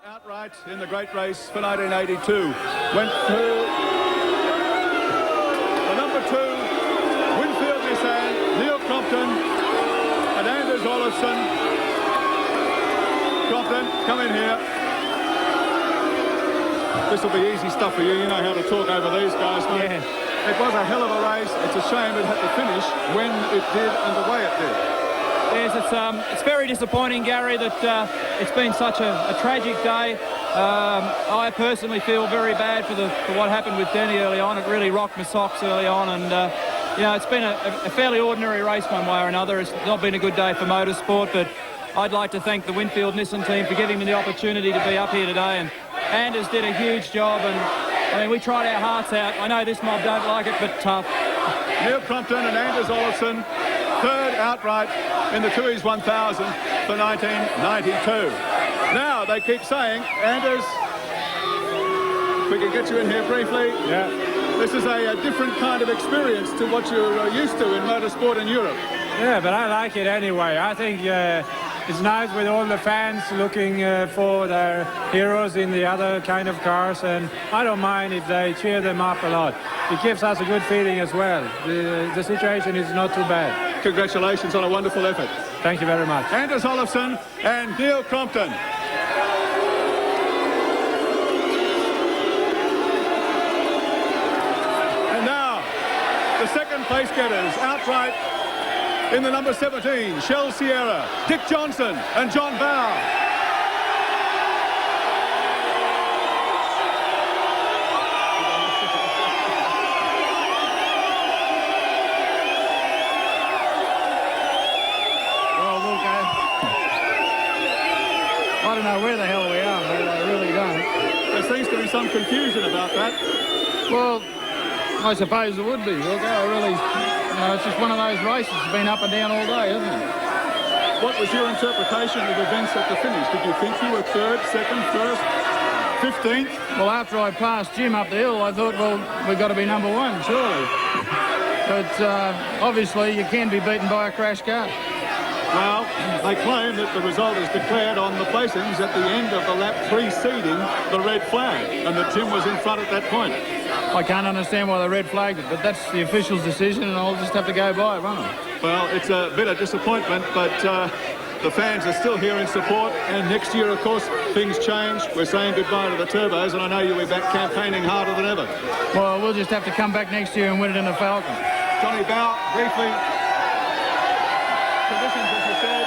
outright in the great race for 1982. Went through the number 2, Winfield Nissan, Neil Crompton and Anders Olofsson. Crompton, come in here. This will be easy stuff for you. You know how to talk over these guys, mate. Yeah. It was a hell of a race. It's a shame it had to finish when it did and the way it did. Yes, it's very disappointing, Gary, that it's been such a tragic day. I personally feel very bad for what happened with Denny early on. It really rocked my socks early on, and you know, it's been a fairly ordinary race one way or another. It's not been a good day for motorsport, but I'd like to thank the Winfield Nissan team for giving me the opportunity to be up here today, and Anders did a huge job, and I mean, we tried our hearts out. I know this mob don't like it, but tough. Neil Crompton and Anders Olofsson, third outright in the Tooheys 1000 for 1992. Now, they keep saying, Anders, if we can get you in here briefly. Yeah. This is a different kind of experience to what you're used to in motorsport in Europe. Yeah, but I like it anyway. I think it's nice with all the fans looking for their heroes in the other kind of cars, and I don't mind if they cheer them up a lot. It gives us a good feeling as well. The situation is not too bad. Congratulations on a wonderful effort. Thank you very much. Anders Olofsson and Neil Crompton. And now, the second place getters outright in the number 17, Shell Sierra, Dick Johnson and John Bowe. I don't know where the hell we are, but I really don't. There seems to be some confusion about that. Well, I suppose there would be. Look, I really, you know, it's just one of those races. It's been up and down all day, hasn't it? What was your interpretation of events at the finish? Did you think you were third, second, first, 15th? Well, after I passed Jim up the hill, I thought, well, we've got to be number 1, surely. But obviously, you can be beaten by a crash car. Well, they claim that the result is declared on the placings at the end of the lap preceding the red flag, and that Jim was in front at that point. I can't understand why they red flagged it, but that's the official's decision, and I'll just have to go by it, won't I? Well, it's a bit of disappointment, but the fans are still here in support, and next year, of course, things change. We're saying goodbye to the turbos, and I know you'll be back campaigning harder than ever. Well, we'll just have to come back next year and win it in a Falcon. Johnny Bowe, briefly. Conditions, as you said.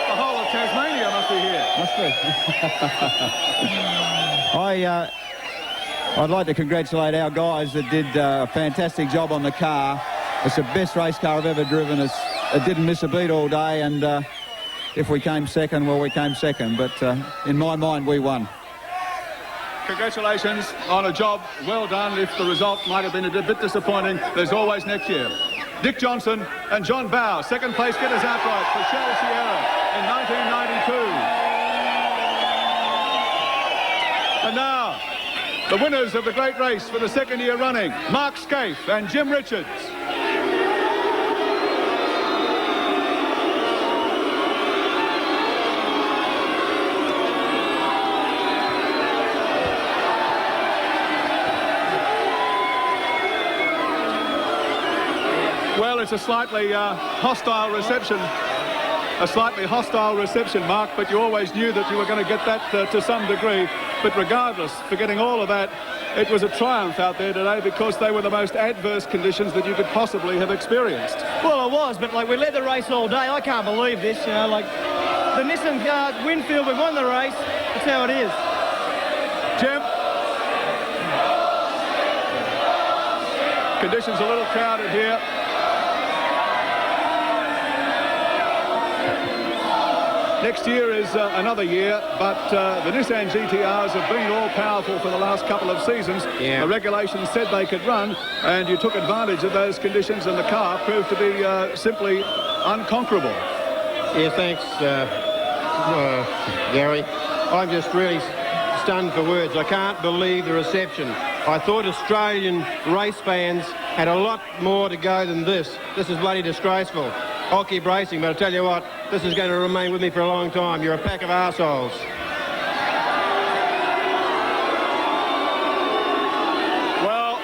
The whole of Tasmania must be here. Must be. I'd like to congratulate our guys that did a fantastic job on the car. It's the best race car I've ever driven. It didn't miss a beat all day, and if we came second, well, we came second. But in my mind, we won. Congratulations on a job well done. If the result might have been a bit disappointing, there's always next year. Dick Johnson and John Bowe, second place getters outright for Shell Sierra in 1992. And now, the winners of the great race for the second year running, Mark Scaife and Jim Richards. Well, it's a slightly hostile reception. A slightly hostile reception, Mark, but you always knew that you were going to get that to some degree. But regardless, forgetting all of that, it was a triumph out there today because they were the most adverse conditions that you could possibly have experienced. Well, it was, but like we led the race all day. I can't believe this, you know, like the Nissan car, Winfield, we won the race. That's how it is. Jim? Conditions a little crowded here. Next year is another year, but the Nissan GTRs have been all-powerful for the last couple of seasons. Yeah. The regulations said they could run, and you took advantage of those conditions, and the car proved to be simply unconquerable. Yeah, thanks, Gary. I'm just really stunned for words. I can't believe the reception. I thought Australian race fans had a lot more to go than this. This is bloody disgraceful. I'll keep racing, but I tell you what, This is going to remain with me for a long time. You're a pack of arseholes. Well,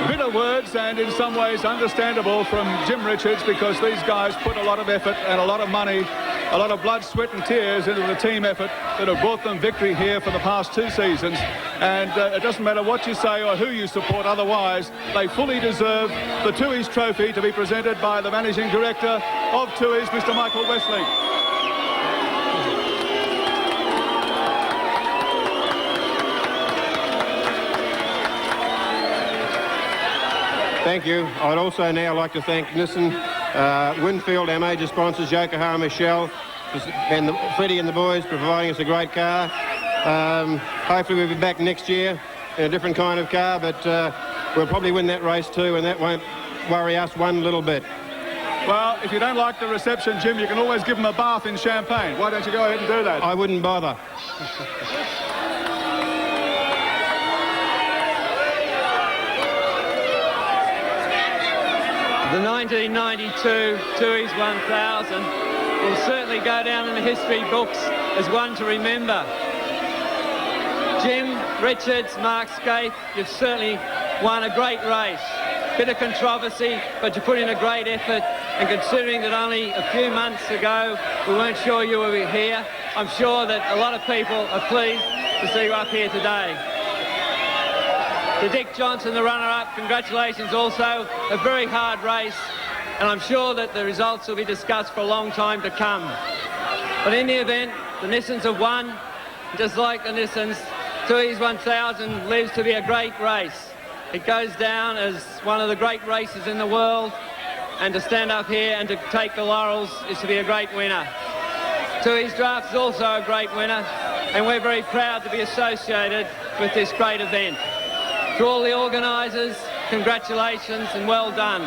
bitter words, and in some ways understandable from Jim Richards, because these guys put a lot of effort and a lot of money, a lot of blood, sweat and tears into the team effort that have brought them victory here for the past 2 seasons. And it doesn't matter what you say or who you support otherwise, they fully deserve the Tooheys Trophy to be presented by the Managing Director of Tooheys, Mr. Michael Westlake. Thank you. I'd also now like to thank Nissan, Winfield, our major sponsors, Yokohama, Michelle, and Freddie and the boys for providing us a great car. Hopefully we'll be back next year in a different kind of car, but we'll probably win that race too, and that won't worry us one little bit. Well, if you don't like the reception, Jim, you can always give them a bath in champagne. Why don't you go ahead and do that? I wouldn't bother. The 1992 Tooheys 1000 will certainly go down in the history books as one to remember. Jim Richards, Mark Skaife, you've certainly won a great race. Bit of controversy, but you put in a great effort, and considering that only a few months ago we weren't sure you were here, I'm sure that a lot of people are pleased to see you up here today. To Dick Johnson, the runner-up, congratulations also. A very hard race, and I'm sure that the results will be discussed for a long time to come. But in the event, the Nissans have won. Just like the Nissans, Tooheys 1000 lives to be a great race. It goes down as one of the great races in the world, and to stand up here and to take the laurels is to be a great winner. Tooheys Draft is also a great winner, and we're very proud to be associated with this great event. To all the organisers, congratulations and well done,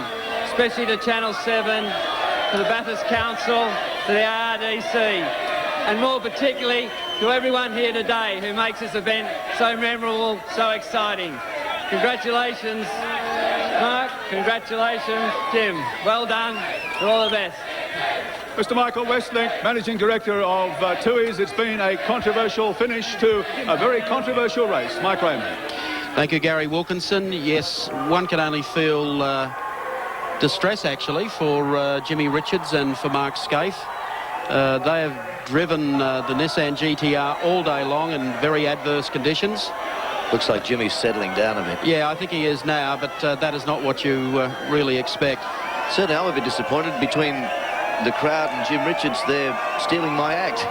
especially to Channel 7, to the Bathurst Council, to the RDC, and more particularly to everyone here today who makes this event so memorable, so exciting. Congratulations, Mark. Congratulations, Jim. Well done, and all the best. Mr. Michael Westlake, Managing Director of Tooheys, it's been a controversial finish to a very controversial race. Mike Raymond. Thank you, Gary Wilkinson. Yes, one can only feel distress, actually, for Jimmy Richards and for Mark Skaife. They have driven the Nissan GTR all day long in very adverse conditions. Looks like Jimmy's settling down a bit. Yeah, I think he is now, but that is not what you really expect. Certainly, I'm a bit disappointed between the crowd and Jim Richards. They're stealing my act.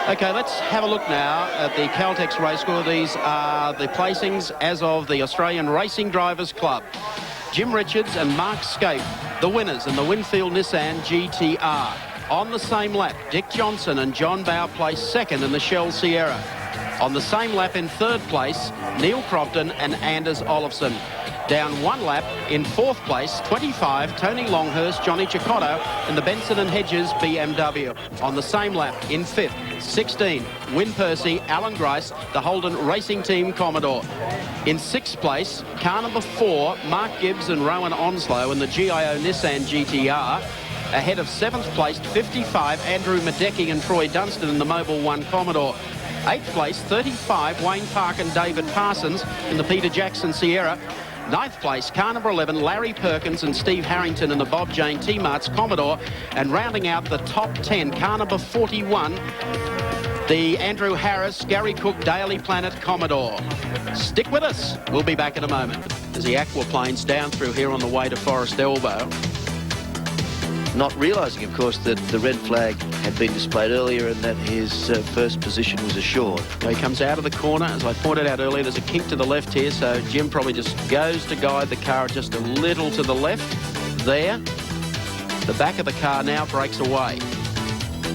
Okay, let's have a look now at the Caltex race score. These are the placings as of the Australian Racing Drivers Club. Jim Richards and Mark Skaife, the winners in the Winfield Nissan GTR. On the same lap, Dick Johnson and John Bowe placed second in the Shell Sierra. On the same lap in third place, Neil Crofton and Anders Olofsson. Down one lap in fourth place, 25, Tony Longhurst, Johnny Cicotto in the Benson & Hedges BMW. On the same lap in fifth, 16, Win Percy, Alan Grice, the Holden Racing Team Commodore. In sixth place, car number 4, Mark Gibbs and Rowan Onslow in the GIO Nissan GTR. Ahead of seventh placed 55, Andrew Medecky and Troy Dunstan in the Mobil 1 Commodore. Eighth place, 35, Wayne Park and David Parsons in the Peter Jackson Sierra. Ninth place, car number 11, Larry Perkins and Steve Harrington in the Bob Jane T-Mart's Commodore. And rounding out the top 10, car number 41, the Andrew Harris, Gary Cook, Daily Planet Commodore. Stick with us. We'll be back in a moment as the aquaplane's down through here on the way to Forest Elbow. Not realising, of course, that the red flag had been displayed earlier and that his first position was assured. He comes out of the corner. As I pointed out earlier, there's a kink to the left here, so Jim probably just goes to guide the car just a little to the left. There. The back of the car now breaks away.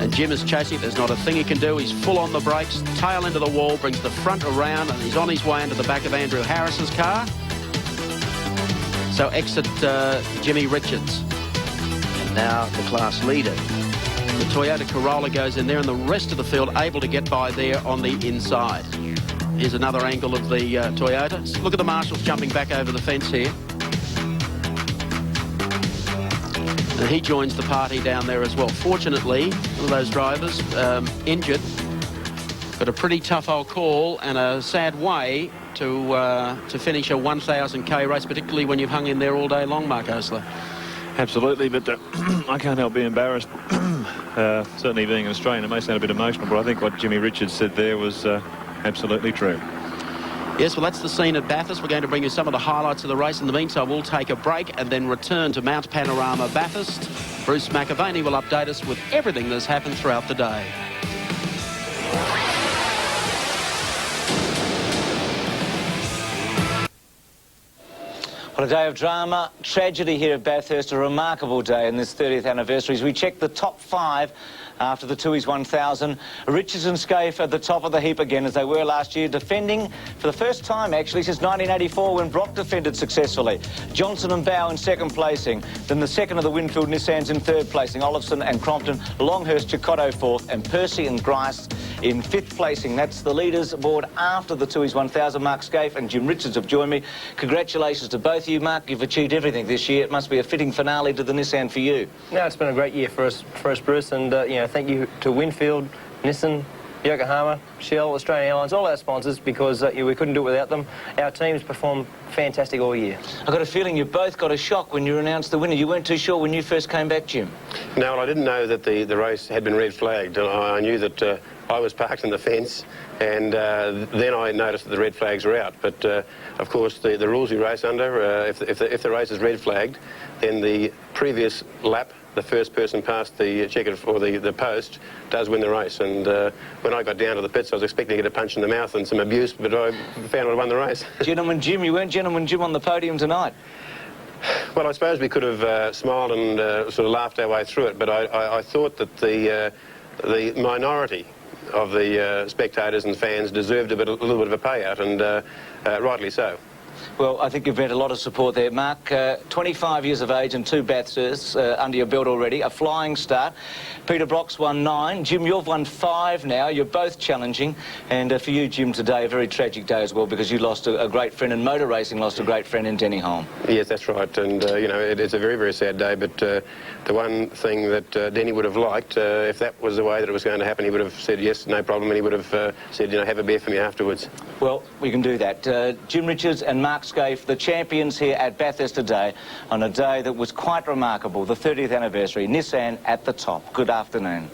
And Jim is chasing. There's not a thing he can do. He's full on the brakes, tail into the wall, brings the front around, and he's on his way into the back of Andrew Harris's car. So exit Jimmy Richards. Now the class leader. The Toyota Corolla goes in there, and the rest of the field able to get by there on the inside. Here's another angle of the Toyota. Look at the marshals jumping back over the fence here. And he joins the party down there as well. Fortunately, one of those drivers injured, but a pretty tough old call and a sad way to finish a 1,000k race, particularly when you've hung in there all day long, Mark Osler. Absolutely, but I can't help being embarrassed. Certainly being an Australian, it may sound a bit emotional, but I think what Jimmy Richards said there was absolutely true. Yes, well, that's the scene at Bathurst. We're going to bring you some of the highlights of the race. In the meantime, we'll take a break and then return to Mount Panorama Bathurst. Bruce McAvaney will update us with everything that's happened throughout the day. Well, a day of drama, tragedy here at Bathurst, a remarkable day in this 30th anniversary. As we check the top 5 after the Tooheys 1000. Richards and Scaife at the top of the heap again, as they were last year, defending for the first time, actually, since 1984, when Brock defended successfully. Johnson and Bow in second placing. Then the second of the Winfield Nissans in third placing. Olafson and Crompton, Longhurst, Chicotto fourth, and Percy and Grice in fifth placing. That's the leaders aboard after the Tooheys 1000. Mark Scaife and Jim Richards have joined me. Congratulations to both of you, Mark. You've achieved everything this year. It must be a fitting finale to the Nissan for you. No, it's been a great year for us, Bruce, and you know, thank you to Winfield, Nissan, Yokohama, Shell, Australian Airlines, all our sponsors, because we couldn't do it without them. Our teams performed fantastic all year. I've got a feeling you both got a shock when you announced the winner. You weren't too sure when you first came back, Jim. No, well, I didn't know that the race had been red flagged. I knew that I was parked in the fence, and then I noticed that the red flags were out. But of course, the rules we race under, if the race is red flagged, then the previous lap, the first person past the checker or the post does win the race. And when I got down to the pits, I was expecting to get a punch in the mouth and some abuse, but I found I won the race. Gentleman Jim, you weren't Gentleman Jim on the podium tonight. Well, I suppose we could have smiled and sort of laughed our way through it, but I thought that the minority of the spectators and fans deserved a little bit of a payout, and rightly so. Well, I think you've had a lot of support there, Mark. 25 years of age and 2 Bathursts under your belt already. A flying start. Peter Brock's won 9. Jim, you've won 5 now. You're both challenging. And for you, Jim, today, a very tragic day as well, because you lost a great friend, and motor racing lost a great friend in Denny Holm. Yes, that's right. And, you know, it's a very, very sad day. But the one thing that Denny would have liked, if that was the way that it was going to happen, he would have said yes, no problem. And he would have said, you know, have a beer for me afterwards. Well, we can do that. Jim Richards and Mark Scaife, the champions here at Bathurst today, on a day that was quite remarkable, the 30th anniversary. Nissan at the top. Good afternoon.